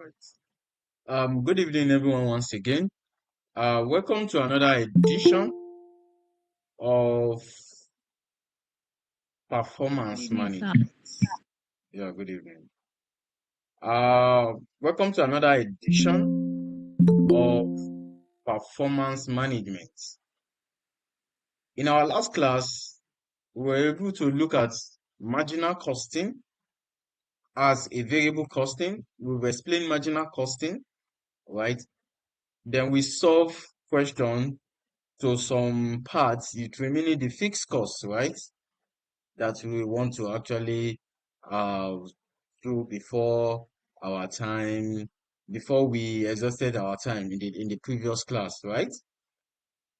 Good evening, everyone, once again. Welcome to another edition of Good Performance evening, sir. Management. Yeah, good evening. Welcome to another edition of Performance Management. In our last class, we were able to look at marginal costing as a variable costing. We've explained marginal costing, right? Then we solve question to some parts, it remaining the fixed costs, right? That we want to actually uh, do before our time, before we exhausted our time in the previous class, right?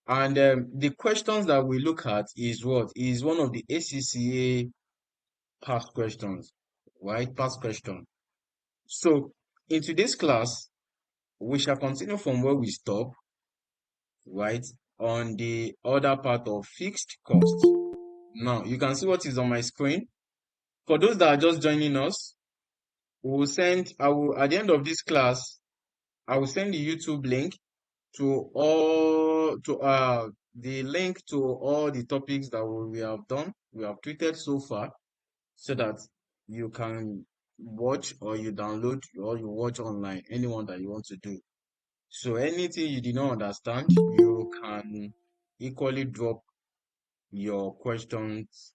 And the questions that we look at is what is one of the ACCA past questions, right? Past question. So in today's class, we shall continue from where we stop, right? On the other part of fixed costs. Now you can see what is on my screen. For those that are just joining us, at the end of this class, I will send the YouTube link to the link to all the topics that we have tweeted so far, so that you can watch or you download or you watch online, anyone that you want to do. So anything you did not understand, you can equally drop your questions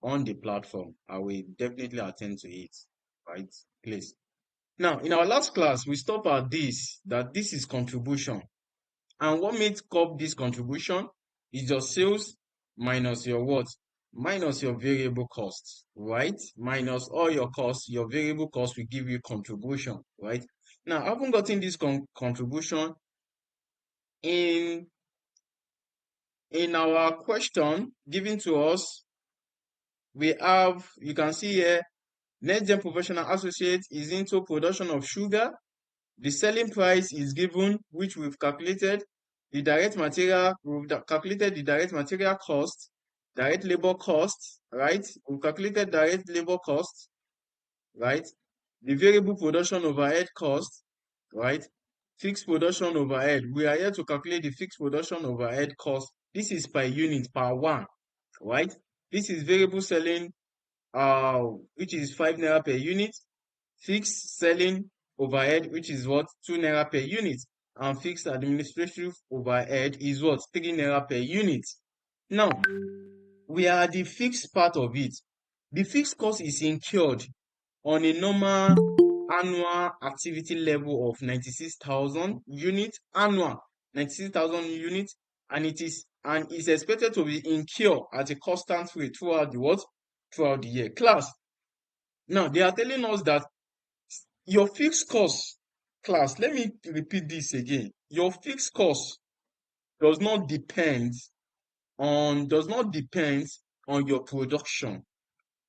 on the platform. I will definitely attend to it, right? Please. Now, in our last class, we stopped at that this is contribution. And what makes up this contribution is your sales minus your what? Minus your variable costs, right? Minus all your costs, your variable costs will give you contribution, right? Now, I haven't gotten this contribution in our question given to us. We have, you can see here, next gen professional associate is into production of sugar. The selling price is given, which we've calculated. The direct material, we've calculated the direct material cost, direct labor cost, right? We've calculated direct labor cost, right? The variable production overhead cost, right? Fixed production overhead. We are here to calculate the fixed production overhead cost. This is per unit, per one, right? This is variable selling, which is 5 naira per unit. Fixed selling overhead, which is what? 2 naira per unit. And fixed administrative overhead is what? 3 naira per unit. Now, we are at the fixed part of it. The fixed cost is incurred on a normal annual activity level of 96,000 units, annual 96,000 units, and is expected to be incurred at a constant rate throughout the what? Throughout the year. Class. Now, they are telling us that your fixed cost, class, let me repeat this again. Your fixed cost does not depend does not depend on your production,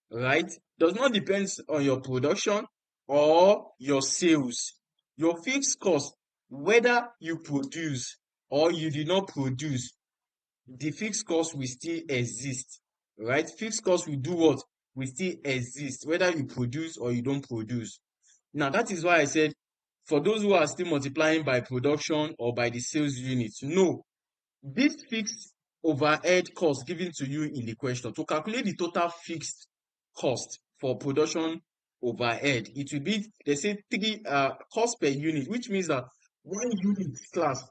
right? Does not depend on your production or your sales. Your fixed cost, whether you produce or you did not produce, the fixed cost will still exist, right? Fixed cost will do what? Will still exist, whether you produce or you don't produce. Now, that is why I said, for those who are still multiplying by production or by the sales unit, no, this fixed overhead cost given to you in the question, to calculate the total fixed cost for production overhead, it will be, they say, three cost per unit, which means that one unit class,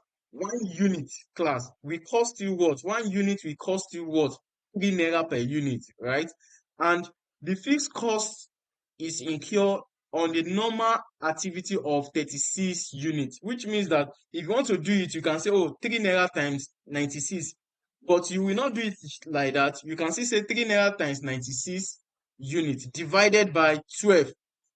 will cost you what? One unit will cost you what? 3 naira per unit, right? And the fixed cost is incurred on the normal activity of 36 units, which means that if you want to do it, you can say, oh, 3 naira times 96. But you will not do it like that. You can still say 3 naira times 96 units divided by 12.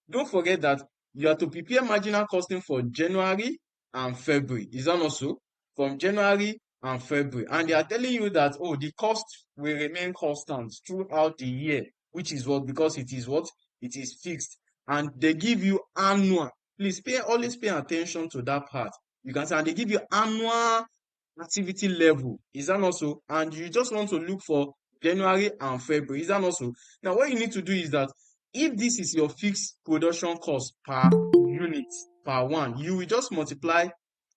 Don't forget that you have to prepare marginal costing for January and February. Is that not so? From January and February. And they are telling you that, oh, the cost will remain constant throughout the year, which is what? Because it is what? It is fixed. And they give you annual. Please always pay attention to that part. You can say, and they give you annual activity level. Is that not so? And you just want to look for January and February. Is that not so? Now, what you need to do is that if this is your fixed production cost per unit, per 1. You will just multiply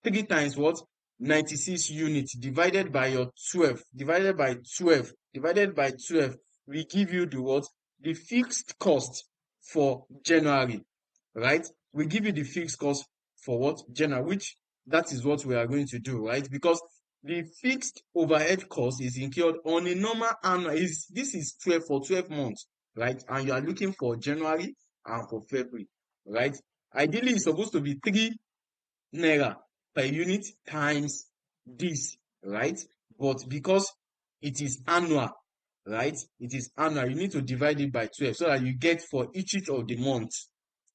3 times what? 96 units divided by your 12, divided by 12, divided by 12 will give you the what? The fixed cost for January, right? We give you the fixed cost for what? January, which that is what we are going to do, right? Because the fixed overhead cost is incurred on a normal annual. This is 12 for 12 months, right? And you are looking for January and for February, right? Ideally, it's supposed to be 3 naira per unit times this, right? But because it is annual, right? It is annual. You need to divide it by 12 so that you get for each of the months.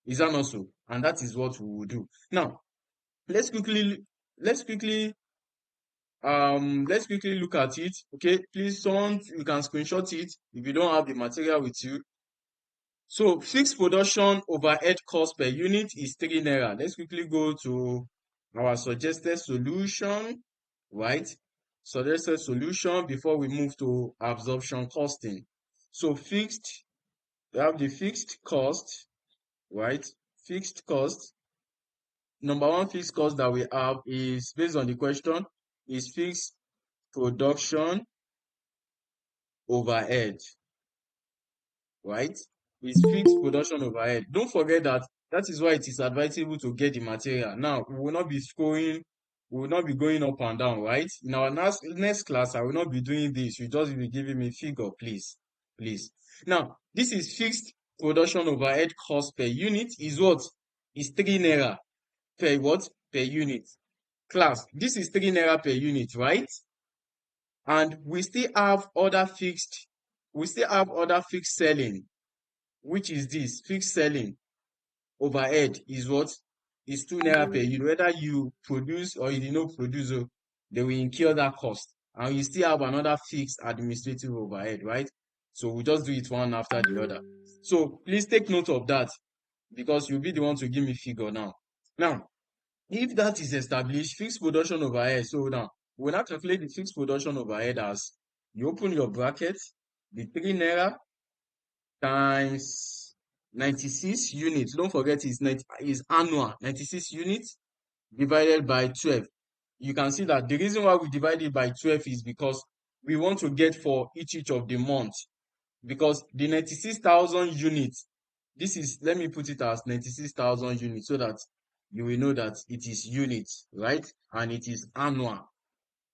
Is that not so? And that is what we will do. Now, let's quickly let's quickly look at it. Okay, please, someone, you can screenshot it if you don't have the material with you. So fixed production overhead cost per unit is 3 naira. Let's quickly go to our suggested solution, right? Suggested solution before we move to absorption costing. So we have the fixed cost, right? Fixed cost. Number one fixed cost that we have is, based on the question, is fixed production overhead, right? It's fixed production overhead. Don't forget that that is why it is advisable to get the material. Now, we will not be going up and down, right? In our next class, I will not be doing this. You just be giving me figure, please. Please. Now, this is fixed production overhead cost per unit is what? Is 3 naira per what? Per unit. Class, this is 3 naira per unit, right? And we still have other fixed selling, which is this fixed selling overhead is what? Is 2 naira per unit. Whether you produce or you did not produce, they will incur that cost. And you still have another fixed administrative overhead, right? So we just do it one after the other. So please take note of that, because you'll be the one to give me figure now. Now, if that is established, fixed production overhead. So now we'll now calculate the fixed production overhead as you open your bracket, the 3 naira times 96 units. Don't forget is annual. 96 units divided by 12. You can see that the reason why we divide it by 12 is because we want to get for each of the months. Because the 96,000 units, this is, let me put it as 96,000 units so that you will know that it is units, right? And it is annual.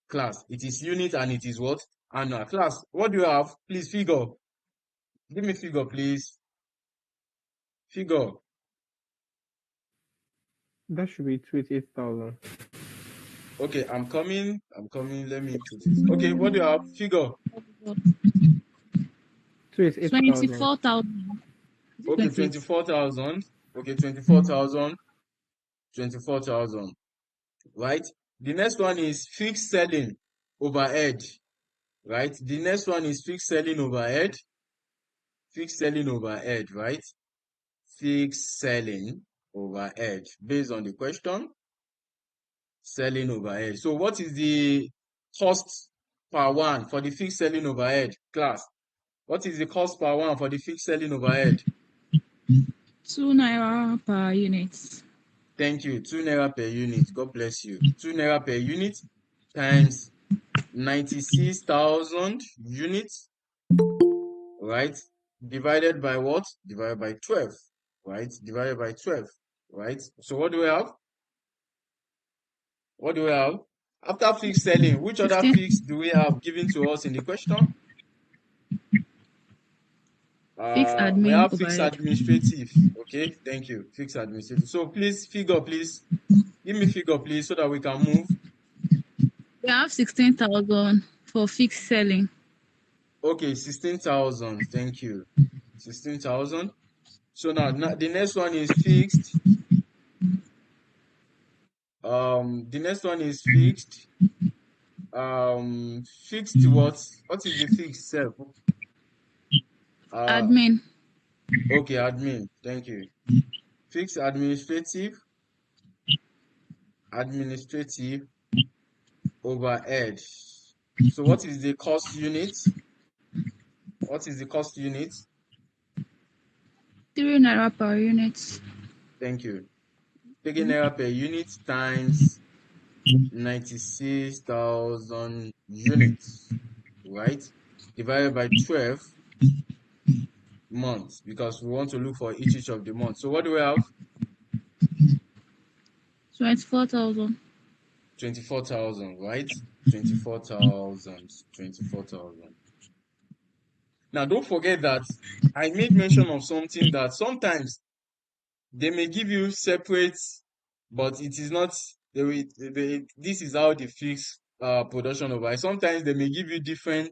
Class, it is unit and it is what? Annual. Class, what do you have? Please, figure. Give me figure, please. Figure. That should be 28,000. Okay, I'm coming. Let me put it. Okay, what do you have? Figure. 28,000. 24,000. Okay, 24,000. Okay, 24,000. 24,000. Right? The next one is fixed selling overhead. Right? The next one is fixed selling overhead. Fixed selling overhead, right? Fixed selling overhead. Based on the question, selling overhead. So what is the cost per one for the fixed selling overhead, class? What is the cost per one for the fixed selling overhead? 2 naira per unit. Thank you. 2 naira per unit. God bless you. 2 naira per unit times 96,000 units, right? Divided by what? Divided by 12, right? Divided by 12, right? So what do we have? What do we have? After fixed selling, which other 16. fixed do we have given to us in the question? Fixed We admin have fixed overhead. administrative. Okay, thank you. Fixed administrative. So please, figure, please. Give me figure, please, so that we can move. We have 16,000 for fixed selling. Okay, 16,000. Thank you. 16,000. So now the next one is fixed. The next one is fixed. Fixed what? What is the fixed self? Admin. Okay, admin. Thank you. Fixed administrative overhead. So what is the cost unit? What is the cost unit? 3 naira per unit. Thank you. taking naira per unit times 96,000 units, right? Divided by 12 months, because we want to look for each of the months. So what do we have? 24,000. 24,000, right? 24,000, 24,000. Now, don't forget that I made mention of something that sometimes they may give you separate, but it is not, this is how they fix production overhead. Sometimes they may give you different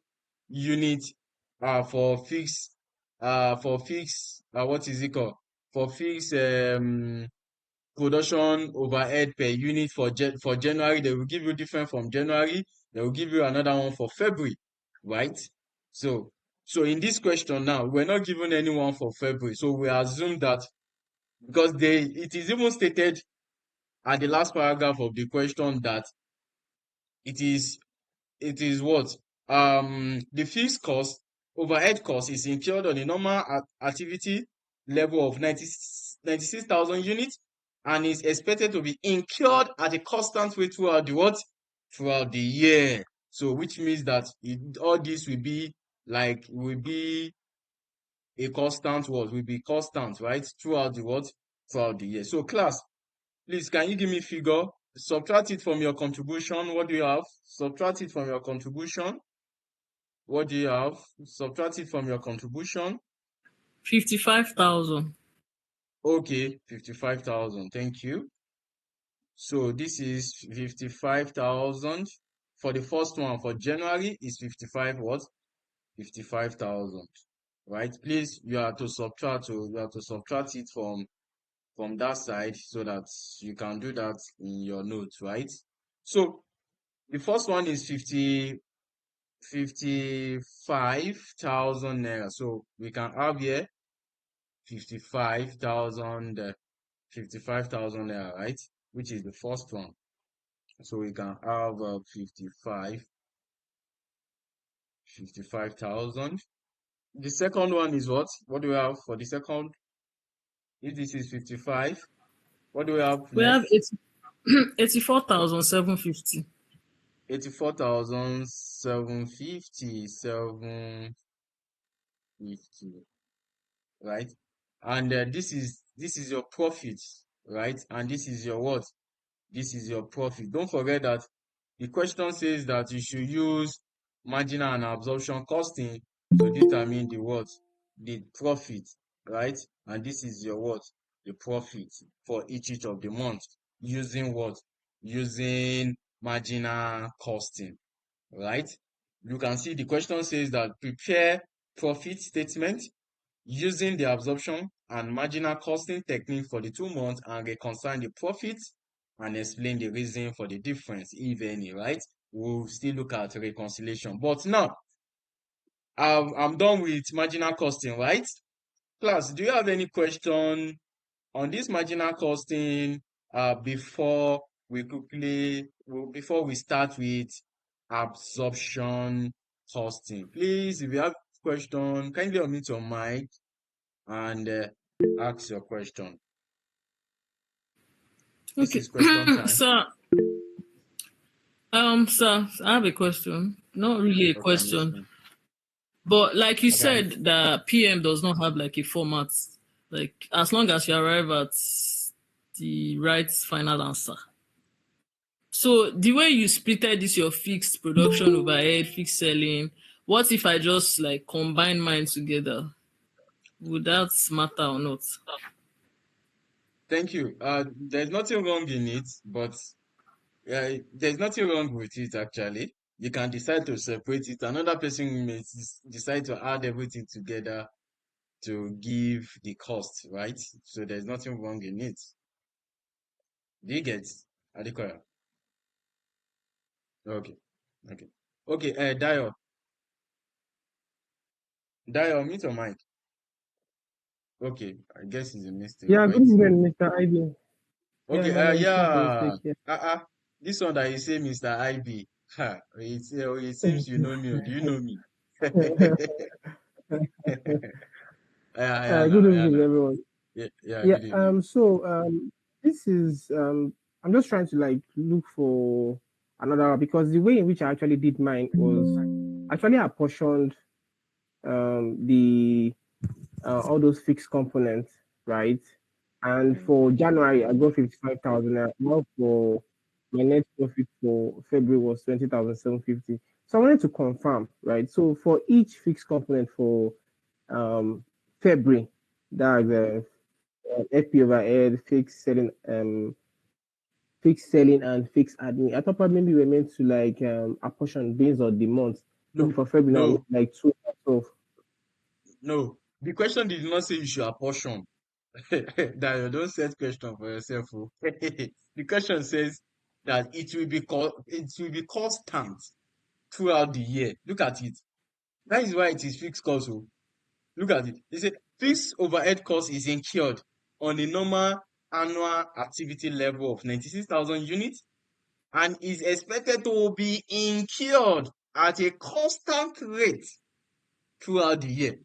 units for fixed, what is it called? For fixed production overhead per unit for January. They will give you different from January. They will give you another one for February, right? So in this question now, we're not given anyone for February. So we assume that because it is even stated at the last paragraph of the question that it is what? The fixed cost, overhead cost is incurred on a normal activity level of 96,000 units and is expected to be incurred at a constant rate throughout the what? Throughout the year. So which means that all this will be a constant what? Will be constant, right? Throughout the what? Throughout the year. So class, please, can you give me figure? Subtract it from your contribution. What do you have? Subtract it from your contribution. What do you have? Subtract it from your contribution. 55,000. Okay, 55,000. Thank you. So this is 55,000. For the first one, for January, is 55 what? 55,000. Right? Please, you have to subtract it from that side so that you can do that in your notes, right? So the first one is 55,000 naira. So we can have here 55,000 naira, right? Which is the first one. So we can have 55,000. The second one is what? What do we have for the second? If this is 55, what do we have We have next? 84,750. 84,750, 750, right? And this is your profit, right? And this is your what? This is your profit. Don't forget that the question says that you should use marginal and absorption costing to determine the what? The profit, right? And this is your what? The profit for each of the months using what? Using marginal costing, right? You can see the question says that prepare profit statement using the absorption and marginal costing technique for the 2 months and reconcile the profits and explain the reason for the difference, if any, right? We'll still look at reconciliation. But now, I'm done with marginal costing, right? Class, do you have any question on this marginal costing before we start with absorption costing? Please, if you have question, kindly unmute your mic and ask your question. This Okay. is question time. Sir, I have a question. Not really a Okay, I'm question, listening. but like you Okay. said, the PM does not have like a format. Like as long as you arrive at the right final answer. So the way you splitted this, your fixed production overhead, fixed selling. What if I just like combine mine together? Would that matter or not? Thank you. There's nothing wrong in it, but there's nothing wrong with it actually. You can decide to separate it. Another person may decide to add everything together to give the cost, right? So there's nothing wrong in it. Do you get Adekoya? Okay. Okay. Okay, Dio, mute your mic. Okay, I guess it's a mistake, Yeah, right? good evening, Mr. IB. Okay, Yeah, it's not a yeah. mistake. Yeah. This one that you say, Mr. IB. Ha, it seems you know me. Do you know me? Yeah, Good yeah, evening, no. everyone. Yeah, Yeah. good evening. So, this is I'm just trying to like look for another, because the way in which I actually did mine was actually apportioned the all those fixed components, right? And for January, I got 55,000. Now for my net profit for February was 20,750. So I wanted to confirm, right? So for each fixed component for February, that's FP overhead, fixed selling and fixed admin. I thought probably maybe we were meant to like apportion based on the month. Maybe for February, No, like 2 or no. The question did not say you should apportion. That you don't set question for yourself. Oh. The question says that it will be constant throughout the year. Look at it. That is why it is fixed cost. Oh. Look at it. They say fixed overhead cost is incurred on a normal annual activity level of 96,000 units and is expected to be incurred at a constant rate throughout the year.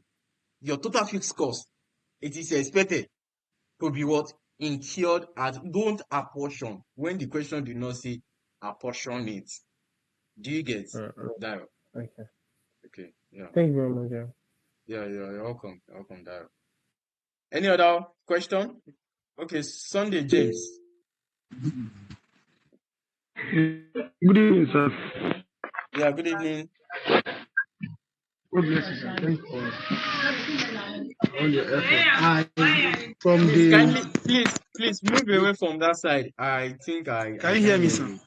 Your total fixed cost, it is expected to be what? Incurred at, don't apportion. When the question did not say apportion it. Do you get that? okay. Okay, yeah. Thank you very much. Yeah. Yeah, you're welcome. You're welcome, Daryl. Any other question? Okay, Sunday James. Good evening, sir. Yeah, good evening. God bless you, sir. Thank you for all your effort. From Please, kindly, the, please move away from that side. I think I can you can hear me, hear sir? you.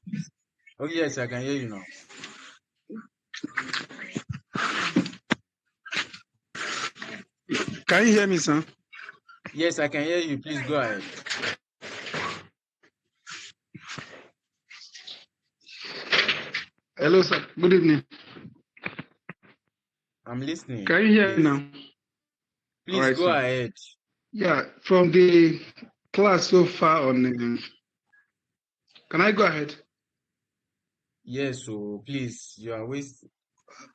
Oh, yes, I can hear you now. Can you hear me, sir? Yes, I can hear you. Please go ahead. Hello, sir. Good evening. I'm listening. Can you hear me Please, now? All please right, go sir. ahead. Yeah, from the class so far on, can I go ahead? Yes, so please, you are wasting.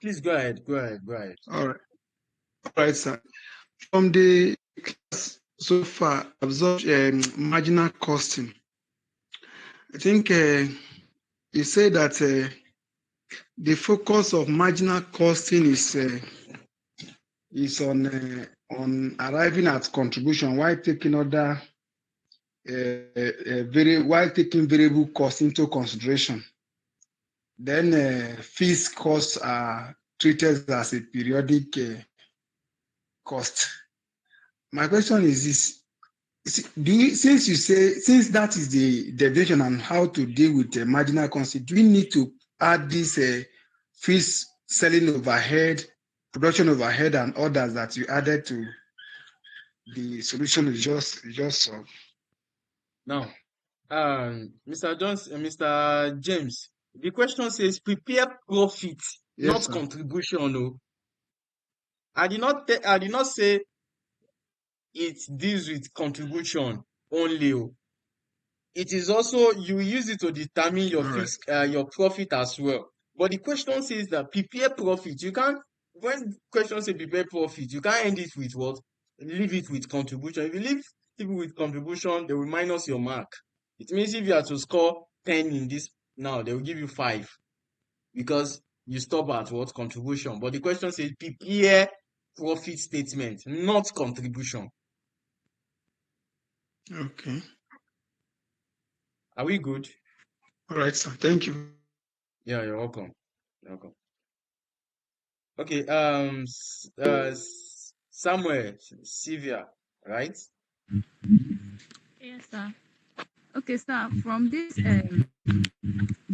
Please go ahead. Go ahead. Go ahead. All right, sir. From the class so far, absorption, marginal costing. I think you say that the focus of marginal costing is on arriving at contribution while taking other while taking variable costs into consideration. Then fixed costs are treated as a periodic cost. My question is this: since that is the definition on how to deal with marginal costing, do we need to add this fixed selling overhead, production overhead, and others that you added to the solution is just solved? Now, Mr. James, the question says prepare profit, Yes, not sir. contribution. No, I did not say it deals with contribution only. Oh. It is also you use it to determine your All right. your profit as well. But the question says that prepare profit. You can't when question say prepare profit, you can't end it with what? Leave it with contribution. If you leave people with contribution, they will minus your mark. It means if you are to score 10 in this now, they will give you 5 because you stop at what? Contribution. But the question says prepare profit statement, not contribution. Okay. Are we good? All right, sir. Thank you. Yeah, you're welcome. You're welcome. Okay, Samuel, Sylvia, right? Yes, sir. Okay, sir. From this, the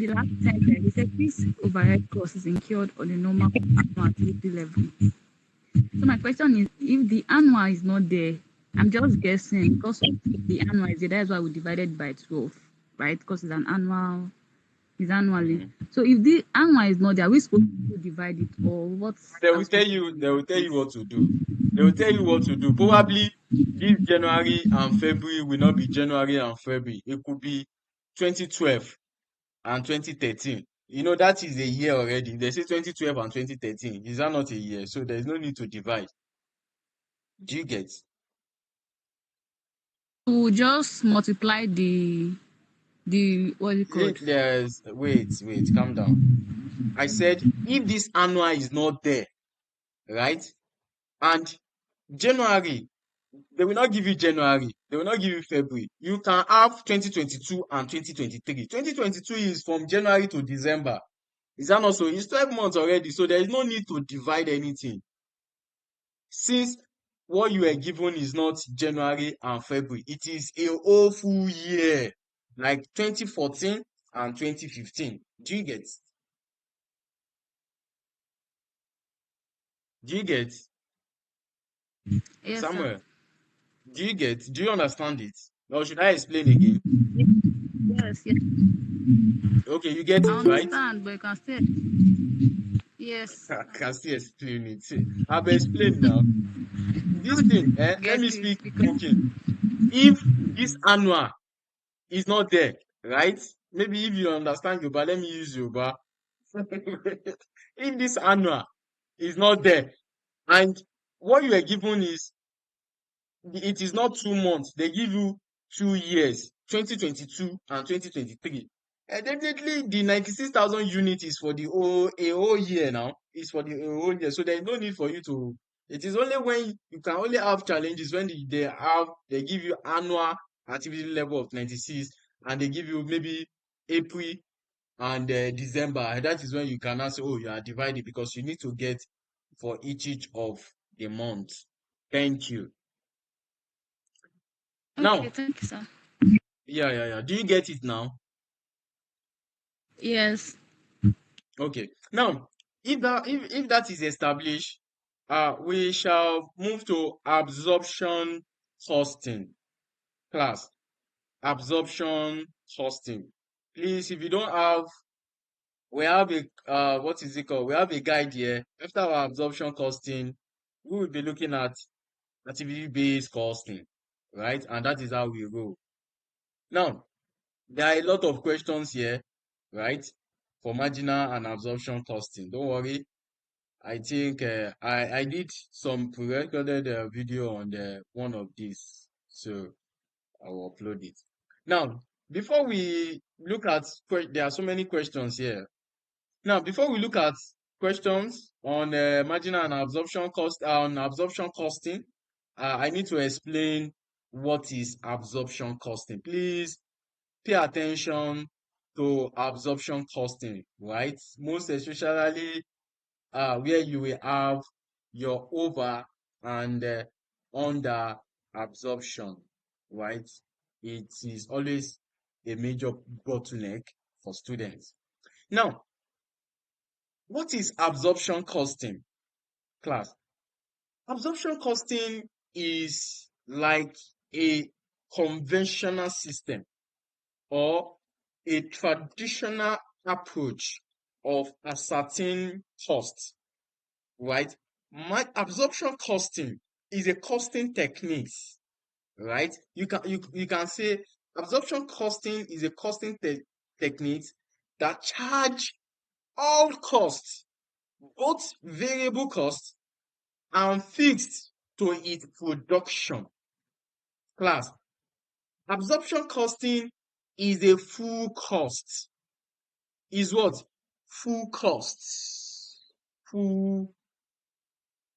last sentence, it said this overhead cost is incurred on a normal annual activity level. So my question is, if the annual is not there, I'm just guessing because of the annual is there, that's why we divided by 12, right? Because it's an annual, it's annually. So if the annual is not there, are we supposed to divide it or what's They will tell you. They will tell you what to do. They will tell you what to do. Probably this January and February will not be January and February. It could be 2012 and 2013. You know that is a year already. They say 2012 and 2013. Is that not a year? So there is no need to divide. Do you get? We'll just multiply the what is it called? Wait, calm down. I said if this annual is not there, right? And January, they will not give you January, they will not give you February. You can have 2022 and 2023. 2022 is from January to December. Is that not so? It's 12 months already, so there is no need to divide anything. Since what you were given is not January and February, it is a whole full year, like 2014 and 2015. Do you get? Do you get? Yes, sir. Samuel, do you get? Do you understand it? Or should I explain again? Yes, yes. Okay, you get I it, right? understand, but you can still. Yes, I can still explain it. See, I've explained now. This thing, let me get it speak because okay. If this annual is not there, right? Maybe if you understand Yoruba, let me use Yoruba. If this annual is not there, and what you are given is it is not 2 months, they give you 2 years, 2022 and 2023. And definitely the 96,000 units is for the whole year now. It's for the whole year. So there is no need for you to. It is only when you can only have challenges when they give you annual activity level of 96 and they give you maybe April and December. And that is when you can now say, oh, you are divided because you need to get for each of the months. Thank you. okay, Now, thank you, sir. yeah. Do you get it now? Yes. Okay. Now, if that is established, we shall move to absorption costing class. Absorption costing. Please, if you don't have, we have a what is it called? We have a guide here. After our absorption costing, we will be looking at activity-based costing, right? And that is how we roll. Now, there are a lot of questions here, right? For marginal and absorption costing. Don't worry. I think I did some pre-recorded video on the one of these, so I will upload it. Now, before we look at there are so many questions here. Now, before we look at questions on marginal and absorption cost on absorption costing, I need to explain what is absorption costing. Please pay attention to absorption costing, right? Most especially where you will have your over and under absorption, right? It is always a major bottleneck for students. Now, what is absorption costing, class? Absorption costing is like a conventional system or a traditional approach of ascertaining cost, right? My absorption costing is a costing technique, right? You can say absorption costing is a costing technique that charge all costs, both variable costs and fixed to its production. Class, absorption costing is a full cost. Is what? Full costs. Full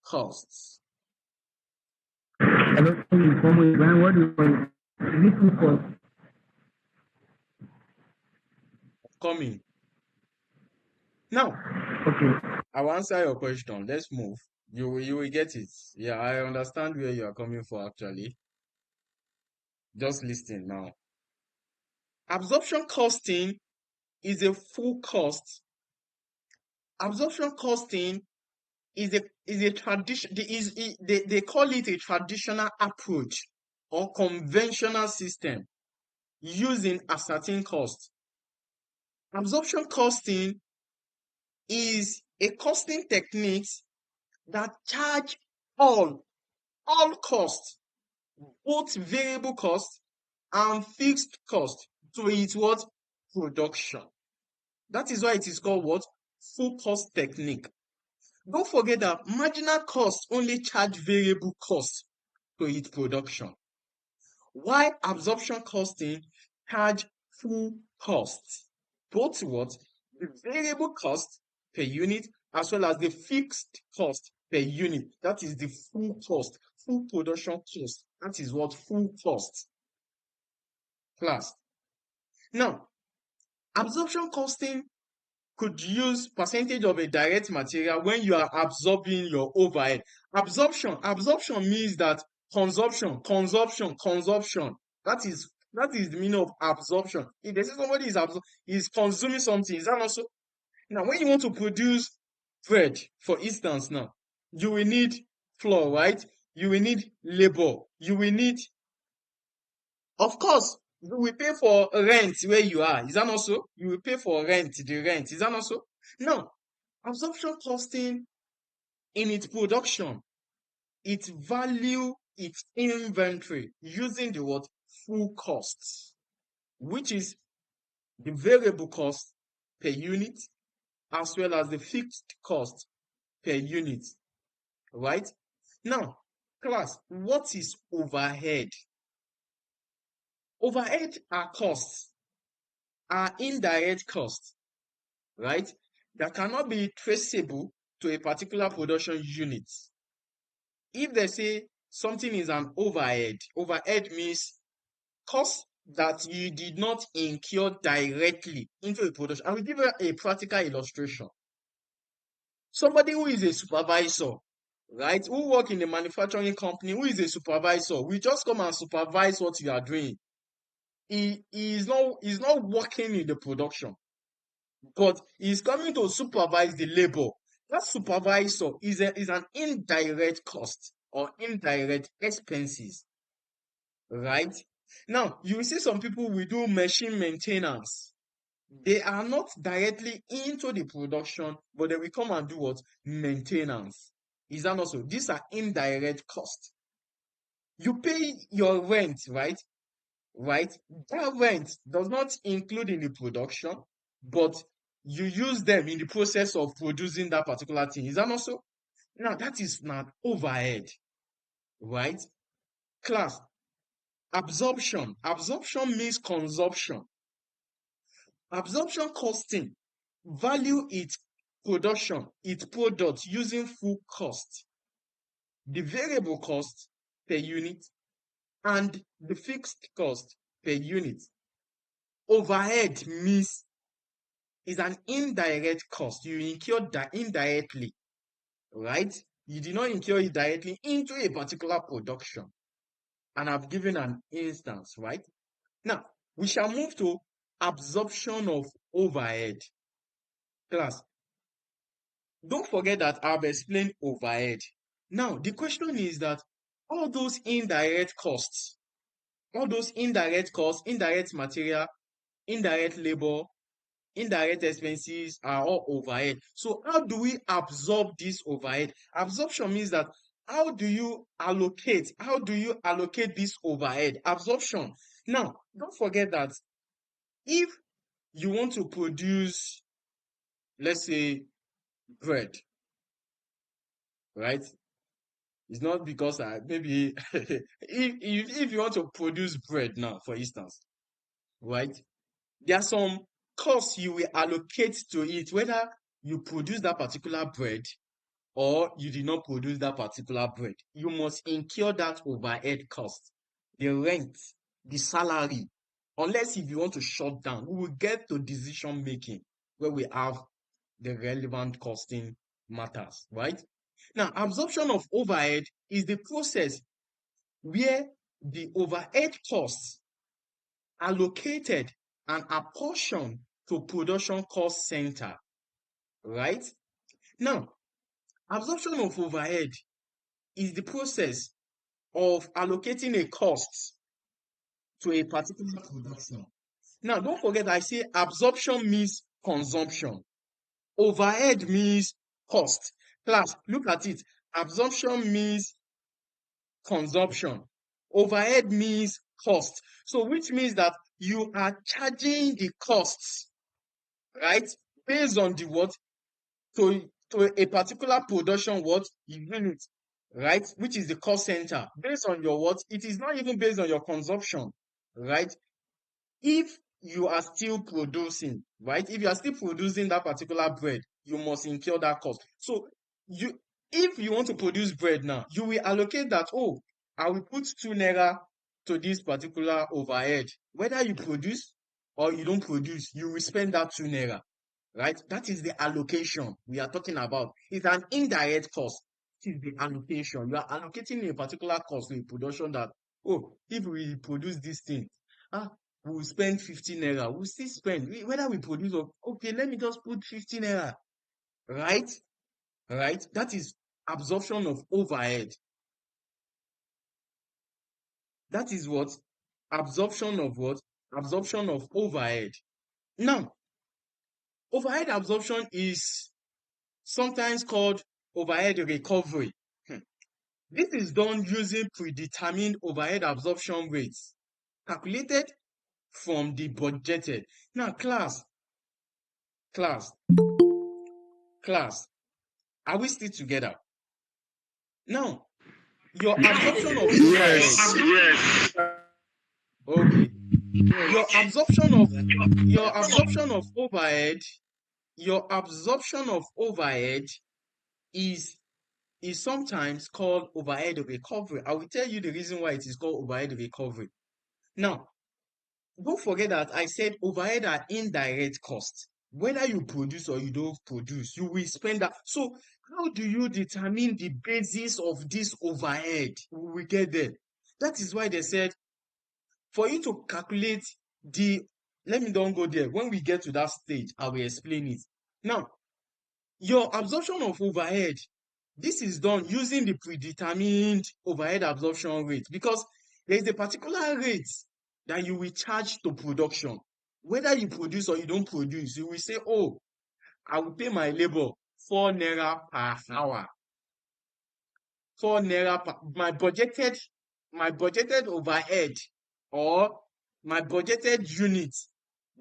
costs. I don't think you come with what do you want? Little cost. Coming. Now, Okay. I will answer your question. Let's move. You will get it. Yeah, I understand where you are coming from actually. Just listen now. Absorption costing is a full cost. Absorption costing is a tradition. They call it a traditional approach or conventional system using a certain cost. Absorption costing is a costing technique that charge all costs, both variable cost and fixed cost to its what? Production. That is why it is called what? Full cost technique. Don't forget that marginal cost only charge variable cost to its production. Why absorption costing charge full cost? Both what? The variable cost per unit as well as the fixed cost per unit. That is the full cost, full production cost. That is what full cost. Class. Now, absorption costing could use percentage of a direct material when you are absorbing your overhead. Absorption means that consumption. That is the meaning of absorption. If they say somebody is consuming something, is that also? Now, when you want to produce bread, for instance, now you will need flour, right? You will need labor. You will need, of course, you will pay for rent where you are. Is that not so? You will pay for rent, the rent. Is that not so? Now, absorption costing in its production, it value its inventory using the word full cost, which is the variable cost per unit as well as the fixed cost per unit, right? Now, class, what is overhead? Overhead are costs, are indirect costs, right? That cannot be traceable to a particular production unit. If they say something is an overhead means cost that you did not incur directly into a production. I will give you a practical illustration. Somebody who is a supervisor, right, who work in a manufacturing company, who is a supervisor, we just come and supervise what you are doing. He is not working in the production, but he's coming to supervise the labor. That supervisor is an indirect cost or indirect expenses, right? Now, you will see some people will do machine maintenance. They are not directly into the production, but they will come and do what? Maintenance. Is that not so? These are indirect costs. You pay your rent, right? Right? That rent does not include in the production, but you use them in the process of producing that particular thing. Is that not so? Now, that is not overhead, right? Class, absorption. Absorption means consumption. Absorption costing value its production, its product using full cost, the variable cost per unit, and the fixed cost per unit. Overhead means is an indirect cost. You incur that indirectly, right? You did not incur it directly into a particular production. And I've given an instance, right? Now, we shall move to absorption of overhead. Class, don't forget that I've explained overhead. Now, the question is that all those indirect costs, indirect material, indirect labor, indirect expenses are all overhead. So how do we absorb this overhead? Absorption means that how do you allocate this overhead? Absorption. Now, don't forget that if you want to produce, let's say, bread, right? It's not because maybe if you want to produce bread now, for instance, right? There are some costs you will allocate to it, whether you produce that particular bread or you did not produce that particular bread. You must incur that overhead cost, the rent, the salary. Unless if you want to shut down, we will get to decision making where we have the relevant costing matters, right? Now, absorption of overhead is the process where the overhead costs are allocated and apportioned to production cost center, right? Now, absorption of overhead is the process of allocating a cost to a particular production. Now, don't forget I say absorption means consumption. Overhead means cost. Class, look at it. Absorption means consumption. Overhead means cost. So which means that you are charging the costs, right? Based on the what? To a particular production what? Unit. right? Which is the cost center. Based on your what? It is not even based on your consumption, right? If you are still producing, right? If you are still producing that particular bread, you must incur that cost. So if you want to produce bread now, you will allocate that, oh, I will put 2 naira to this particular overhead. Whether you produce or you don't produce, you will spend that 2 naira, right? That is the allocation we are talking about. It's an indirect cost. It is the allocation. You are allocating a particular cost to a production that, oh, if we produce this thing, we will spend 15 naira. We'll still spend. Whether we produce or, okay, let me just put 15 naira, right? Right? That is absorption of overhead. That is what? Absorption of what? Absorption of overhead. Now, overhead absorption is sometimes called overhead recovery. This is done using predetermined overhead absorption rates calculated from the budgeted. Now, class, are we still together? Now, your absorption of overhead. Yes. Okay. Your absorption of overhead, is sometimes called overhead recovery. I will tell you the reason why it is called overhead recovery. Now, don't forget that I said overhead are indirect costs. Whether you produce or you don't produce, you will spend that. So how do you determine the basis of this overhead? We will get there. That is why they said for you to calculate let me don't go there. When we get to that stage, I will explain it. Now, your absorption of overhead, this is done using the predetermined overhead absorption rate because there is a particular rate that you will charge to production. Whether you produce or you don't produce, you will say, oh, I will pay my labor 4 naira per hour. 4 naira per my budgeted overhead or my budgeted unit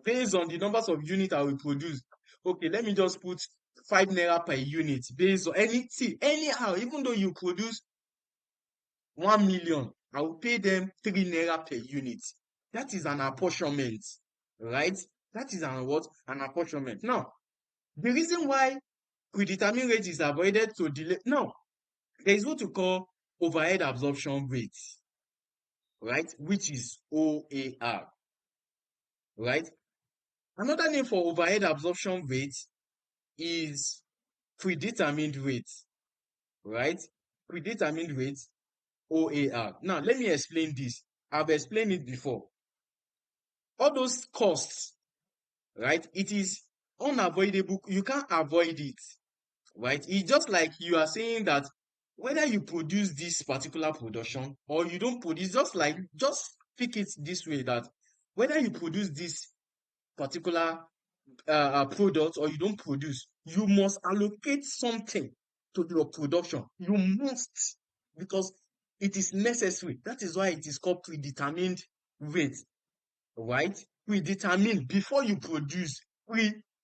based on the numbers of units I will produce. Okay, let me just put 5 naira per unit based on anyhow, even though you produce 1 million, I will pay them 3 naira per unit. That is an apportionment, right? That is an apportionment. Now, the reason why predetermined rate is avoided to delay. Now, there is what we call overhead absorption rate, right? Which is OAR, right? Another name for overhead absorption rate is predetermined rate, right? Predetermined rate, OAR. Now, let me explain this. I've explained it before. All those costs, right? It is unavoidable. You can't avoid it, right? It's just like you are saying that whether you produce this particular production or you don't produce, just pick it this way, that whether you produce this particular product or you don't produce, you must allocate something to your production. You must, because it is necessary. That is why it is called predetermined rate, right? Predetermined before you produce,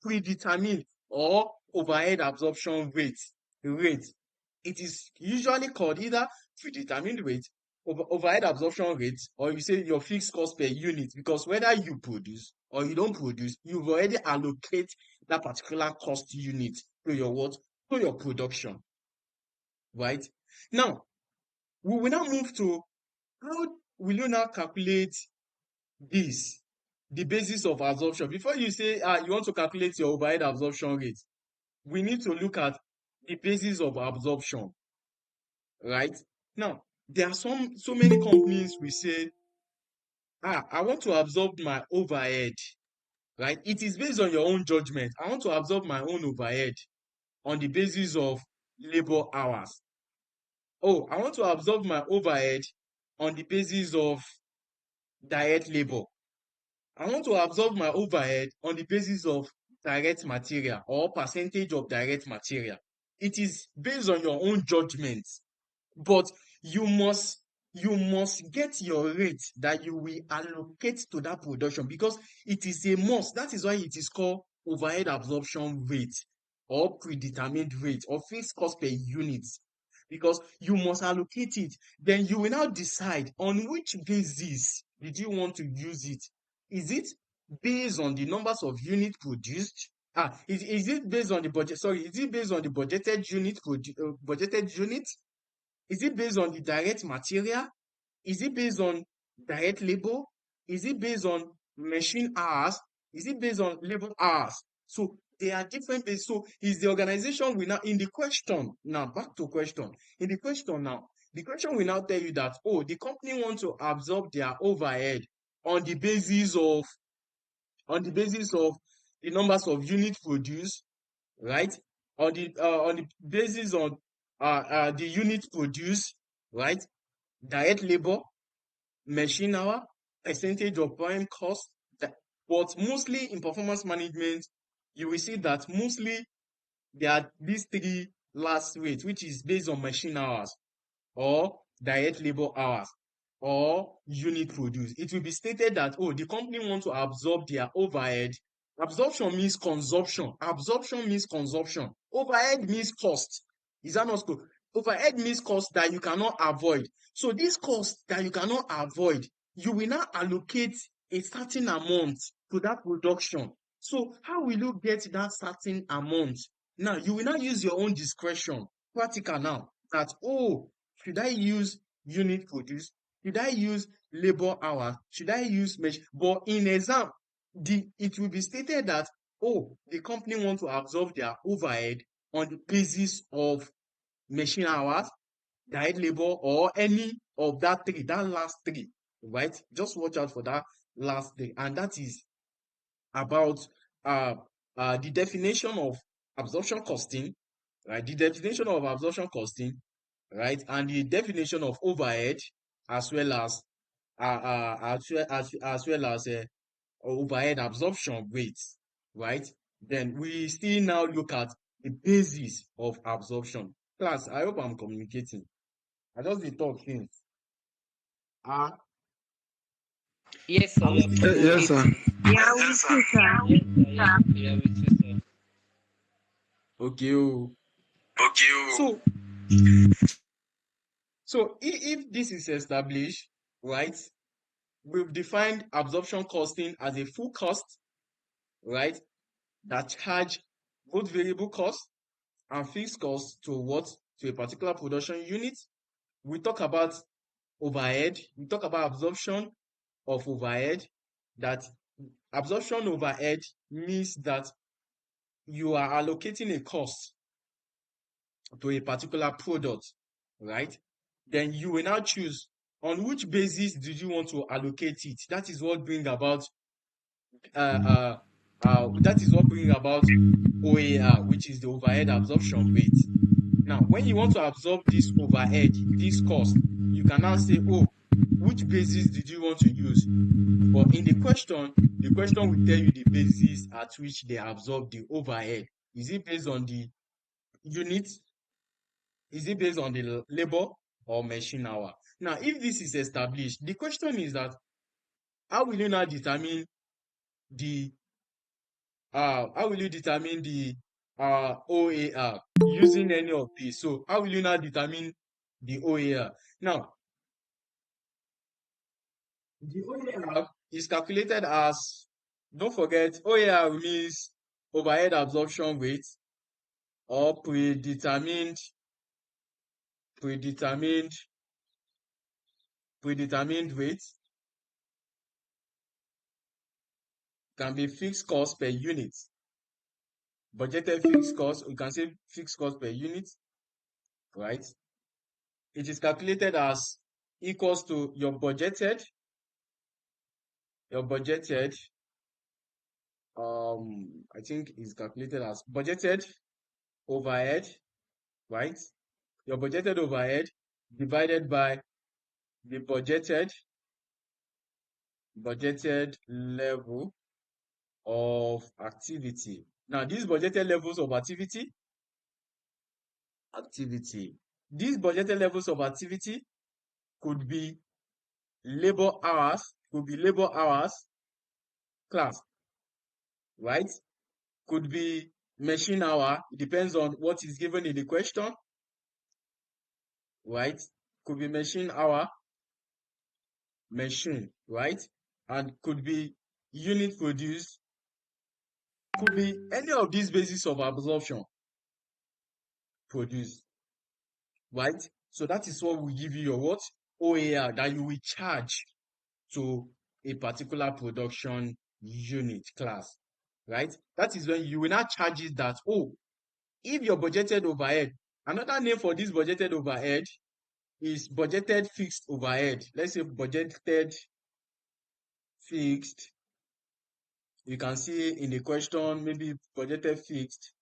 predetermined or overhead absorption rate. It is usually called either predetermined rate, overhead absorption rate, or you say your fixed cost per unit, because whether you produce or you don't produce, you've already allocate that particular cost unit to your what? To your production, right? Now, we will now move to how will you now calculate this, the basis of absorption. Before you say you want to calculate your overhead absorption rate, we need to look at the basis of absorption, right? Now, there are so many companies we say, I want to absorb my overhead, right? It is based on your own judgment. I want to absorb my own overhead on the basis of labor hours. Oh, I want to absorb my overhead on the basis of direct labor. I want to absorb my overhead on the basis of direct material or percentage of direct material. It is based on your own judgment, but you must get your rate that you will allocate to that production because it is a must. That is why it is called overhead absorption rate or predetermined rate or fixed cost per unit, because you must allocate it. Then you will now decide on which basis did you want to use it. Is it based on the numbers of units produced? Is it based on the budget? Sorry, is it based on the budgeted unit? Is it based on the direct material? Is it based on direct labor? Is it based on machine hours? Is it based on labor hours? So there are different bases. So is the organization will now in the question now back to question in the question now the question will now tell you that the company wants to absorb their overhead on the basis of the numbers of units produced, right? On the basis on the units produced, right? Direct labor, machine hour, percentage of prime cost. But mostly in performance management, you will see that mostly there are these three last rates, which is based on machine hours or direct labor hours or unit produced. It will be stated that, the company wants to absorb their overhead. Absorption means consumption. Absorption means consumption. Overhead means cost. Is that not so? Overhead means cost that you cannot avoid. So this cost that you cannot avoid, you will now allocate a certain amount to that production. So how will you get that certain amount? Now, you will not use your own discretion. Practical now. That, should I use unit produced? Should I use labor hours? Should I use measure? But in exam, it will be stated that, the company wants to absorb their overhead on the basis of machine hours, direct labor, or any of that last three, right? Just watch out for that last three. And that is about the definition of absorption costing, right? The definition of absorption costing, right? And the definition of overhead, as well as overhead absorption rates, right? Then we still now look at the basis of absorption. Class, I hope I'm communicating. I just be talking. Yes, sir. Yes, sir. Yeah, we see, sir. Yeah, we see, sir. Okay. So if this is established, right? We've defined absorption costing as a full cost, right? That charge both variable costs and fixed costs to a particular production unit. We talk about overhead. We talk about absorption of overhead. That absorption overhead means that you are allocating a cost to a particular product, right? Then you will now choose on which basis did you want to allocate it. That is what brings about OAR, which is the overhead absorption rate. Now, when you want to absorb this overhead, this cost, you can now say, which basis did you want to use? But in the question will tell you the basis at which they absorb the overhead. Is it based on the unit? Is it based on the labor or machine hour? Now, if this is established, the question is that how will you now determine the OAR using any of these? So how will you now determine the OAR? Now, the OAR is calculated as, don't forget, OAR means overhead absorption rate or predetermined rate. Can be fixed cost per unit. Budgeted fixed cost, we can say fixed cost per unit, right? It is calculated as equals to your budgeted, I think is calculated as budgeted overhead, right? Your budgeted overhead divided by the budgeted level of activity. Now, these budgeted levels of activity, these budgeted levels of activity could be labor hours, class, right? Could be machine hour. It depends on what is given in the question. right? Could be machine hour, machine, right? And could be unit produced, could be any of these basis of absorption produced, right? So that is what will give you your what? OAR that you will charge to a particular production unit class, right? That is when you will not charge it that, oh, if your budgeted overhead, another name for this budgeted overhead is budgeted fixed overhead. Let's say budgeted fixed. You can see in the question, maybe budgeted fixed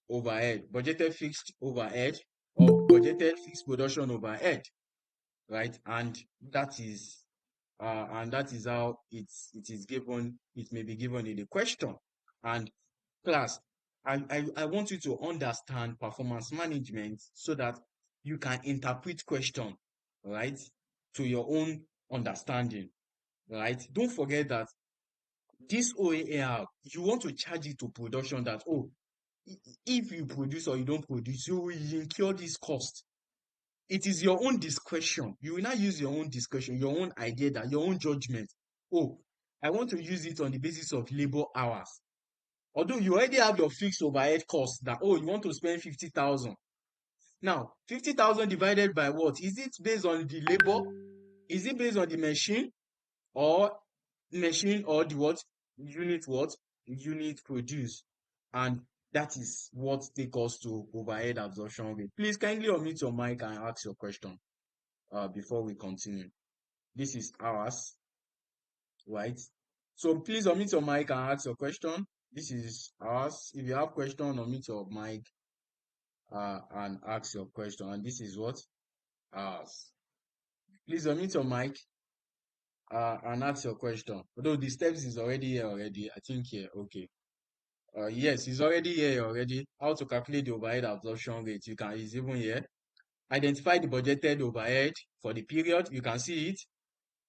overhead, budgeted fixed overhead, or budgeted fixed production overhead, right? And that is how it is given. It may be given in the question. And class, I want you to understand performance management so that you can interpret question, right, to your own understanding, right? Don't forget that this OAR, you want to charge it to production that, oh, if you produce or you don't produce, you will incur this cost. It is your own discretion. You will not use your own discretion, your own idea, that your own judgment. Oh, I want to use it on the basis of labor hours. Although you already have your fixed overhead cost that, oh, you want to spend 50,000. Now, 50,000 divided by what? Is it based on the labor? Is it based on the machine? Or the what? Unit produced. And that is what takes us to overhead absorption rate. Please kindly unmute your mic and ask your question before we continue. This is ours, right? So please unmute your mic and ask your question. This is ours. If you have question, unmute your mic and ask your question. And this is what? Ours. Please unmute your mic and ask your question. Although the steps is already here already. I think here, okay. Yes, it's already here already. How to calculate the overhead absorption rate. It's even here. Identify the budgeted overhead for the period. You can see it.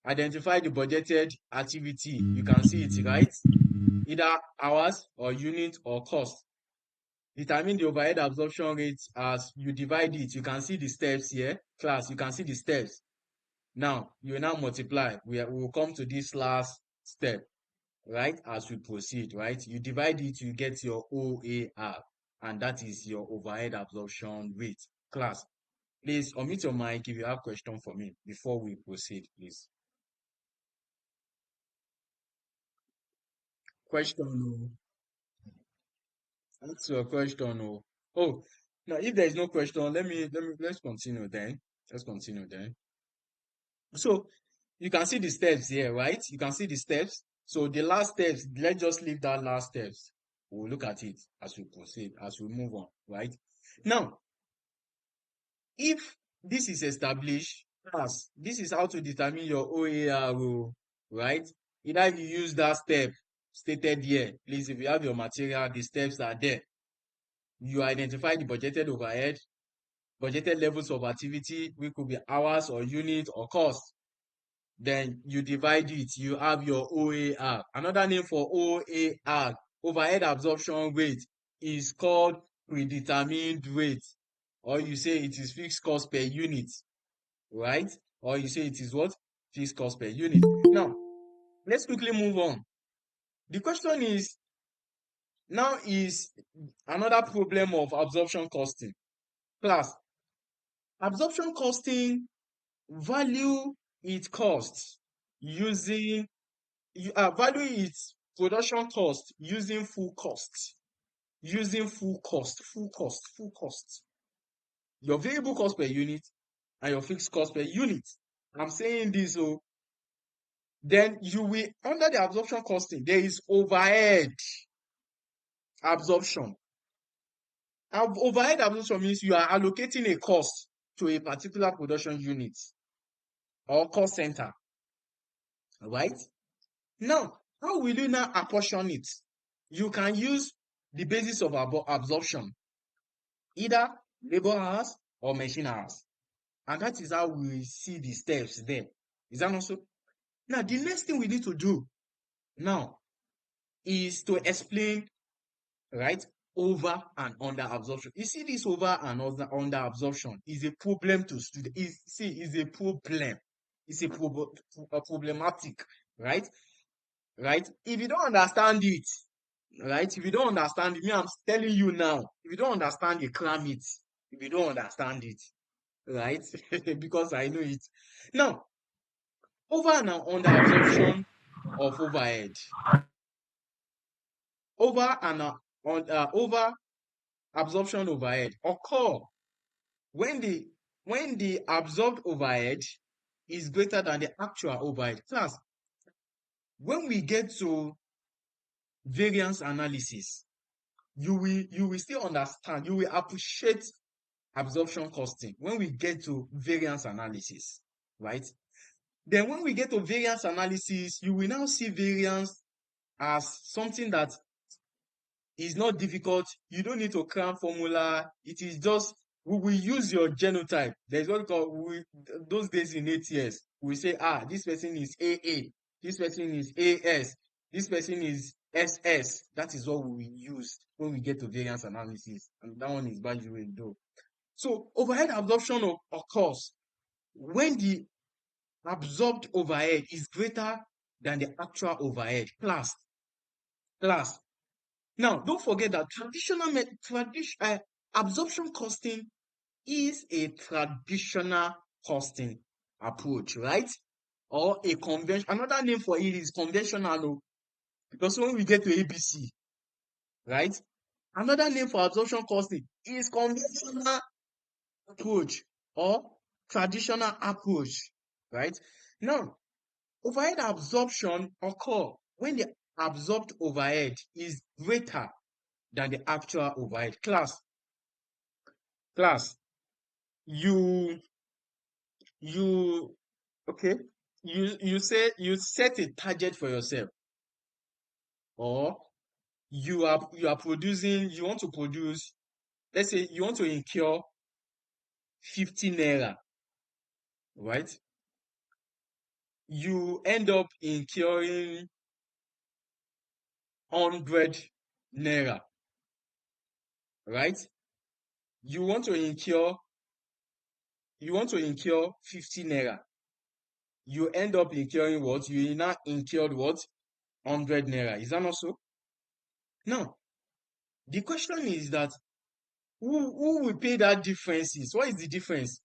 Identify the budgeted activity. You can see it, right? Either hours or unit or cost. Determine the overhead absorption rate as you divide it. You can see the steps here. Class, you can see the steps. Now, you will now multiply. We will come to this last step, right? As we proceed, right? You divide it, you get your OAR, and that is your overhead absorption rate. Class, please unmute your mic if you have question for me before we proceed, please. Question. That's your question. Oh, now if there is no question, let's continue then. Let's continue then. So you can see the steps here, right? You can see the steps. So the last steps, let's just leave that last steps. We'll look at it as we proceed, as we move on, right? Now, if this is established, class, this is how to determine your OAR, right? Either you use that step stated here. Please, if you have your material, the steps are there. You identify the budgeted overhead, budgeted levels of activity, which could be hours or unit or cost. Then you divide it, you have your OAR. Another name for OAR, overhead absorption rate, is called predetermined rate. Or you say it is fixed cost per unit, right? Or you say it is what? Fixed cost per unit. Now, let's quickly move on. The question is, now is another problem of absorption costing. Class, absorption costing value its cost using value its production cost using full cost. Full cost. Your variable cost per unit and your fixed cost per unit. I'm saying this, so then you will, under the absorption costing, there is overhead absorption. Overhead absorption means you are allocating a cost to a particular production unit or cost center, right? Now, how will you now apportion it? You can use the basis of absorption, either labor hours or machine hours. And that is how we see the steps there. Is that not so? Now, the next thing we need to do now is to explain, right, over and under absorption. You see, this over and under absorption is a problem to students. Is a problem. It's a problematic, right? Right? If you don't understand it, right? If you don't understand it, me, I'm telling you now. If you don't understand it, cram it. If you don't understand it, right? Because I know it. Now, over and under absorption of overhead. Over and over absorption overhead occur when the absorbed overhead is greater than the actual overhead. Class, when we get to variance analysis, you will still understand, you will appreciate absorption costing when we get to variance analysis, right? Then when we get to variance analysis, you will now see variance as something that is not difficult. You don't need to cram formula. It is just, we will use your genotype. There's what we call, those days in ATS, we say, this person is AA, this person is AS, this person is SS. That is what we use when we get to variance analysis. And that one is by the way, though. So overhead absorption occurs when the absorbed overhead is greater than the actual overhead. Class. Now, don't forget that absorption costing is a traditional costing approach, right? Or a convention. Another name for it is conventional, because when we get to ABC, right? Another name for absorption costing is conventional approach or traditional approach, right? Now, overhead absorption occur when the absorbed overhead is greater than the actual overhead. Class, you okay, you say you set a target for yourself, or you are producing, you want to produce, let's say you want to incur 50 naira, right? You end up incurring 100 naira, right? You want to incur 50 naira. You end up incurring what? You now incurred what? 100 naira. Is that not so? Now, the question is that who will pay that differences? What is the difference?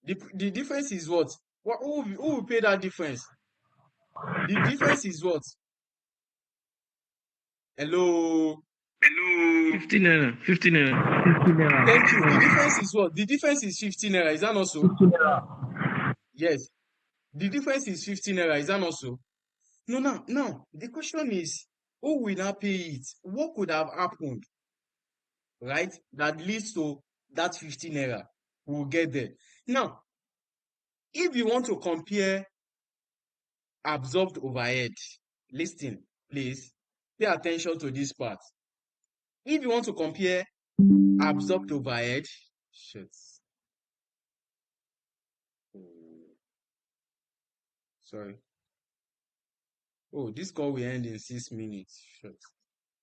The difference is what? Who will pay that difference? The difference is what? Hello? 50 naira. 50 naira. 50 naira. Thank you. The difference is what? The difference is 15 naira. Is that not so? 50 naira. Yes. The difference is 15 naira. Is that not so? No, now, the question is, who will now pay it? What could have happened, right, that leads to that 15 naira? We'll get there. Now, if you want to compare absorbed overhead, listen, please, pay attention to this part. If you want to compare absorbed overhead, sorry. Oh, this call will end in 6 minutes.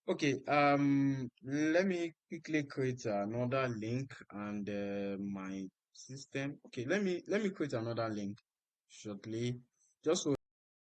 Okay, let me quickly create another link and my system. Okay, let me create another link shortly. Just so